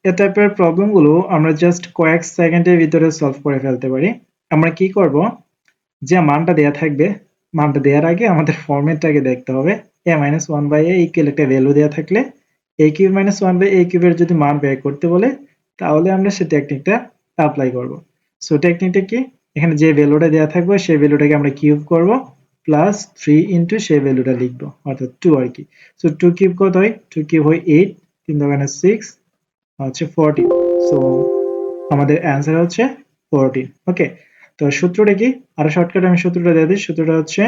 এই টাইপের প্রবলেমগুলো আমরা জাস্ট কয়েক সেকেন্ডের ভিতরে সলভ করে ফেলতে পারি। আমরা কি করব, যে মানটা দেয়া থাকবে, মানটা দেওয়ার আগে আমাদের ফরম্যাটটাকে দেখতে হবে। a-1/a ইকুয়াল একটা ভ্যালু দেয়া থাকলে a³ - 1/a³ এর যদি মান বের করতে বলে, তাহলে আমরা সেই টেকনিকটা অ্যাপ্লাই করব। সো টেকনিকটা কি? এখানে যে ভ্যালুটা দেয়া থাকবে সেই ভ্যালুটাকে আমরা কিউব করব প্লাস 3 ইনটু সেই ভ্যালুটা লিখব, অর্থাৎ 2 আর কি। সো 2 কিউব কত হয়? 2 কিউব হয় 8, 3 দোকানে 6 হচ্ছে 14। সো আমাদের অ্যান্সার হচ্ছে 14। ওকে, তো সূত্রটা কি? আরো শর্টকাট আমি সূত্রটা দিয়ে দিই। সূত্রটা হচ্ছে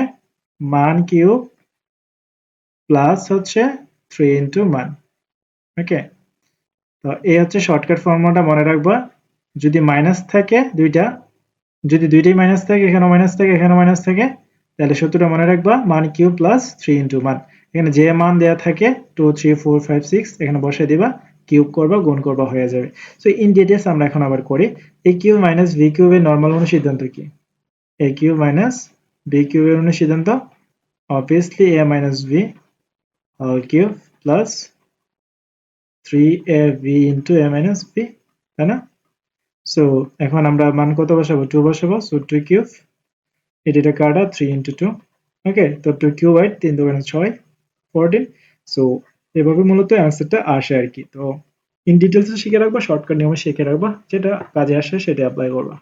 মান কিউব প্লাস হচ্ছে 3 ইনটু মান। ওকে, তো এই হচ্ছে শর্টকাট ফর্মুলাটা মনে রাখবা। যদি মাইনাস থাকে দুইটা, যদি দুইটাই মাইনাস থাকে, এখানেও মাইনাস থাকে, এখানেও মাইনাস থাকে, তাহলে সূত্রটা মনে রাখবা মান কিউব প্লাস 3 ইনটু মান। এখানে যে মান দেয়া থাকে 2 3 4 5 6 এখানে বসায় দিবা, কিউব করবা, গুণ করবা, হয়ে যাবে। সো ইন ডিটেইলস আমরা এখন আবার করি। a কিউব মাইনাস b কিউবের নরমাল অনুসিদ্ধান্ত কি? a কিউব মাইনাস b কিউবের অনুসিদ্ধান্ত obviously a minus b whole cube plus 3ab into a minus b, তাই না? সো এখন আমরা মান কত বসাবো? 2 বসাবো। সো 2 কিউব, এটা কাটা 3 ইনটু 2। ওকে, তো 2 কিউব 8, 3 দোকানে 6, 14। সো এভাবে মূলত অ্যান্সারটা আসে আর কি। তো ইন ডিটেইলস শিখে রাখবা, শর্টকাট নিয়মে শিখে রাখবা, যেটা কাজে আসে সেটা অ্যাপ্লাই করবা।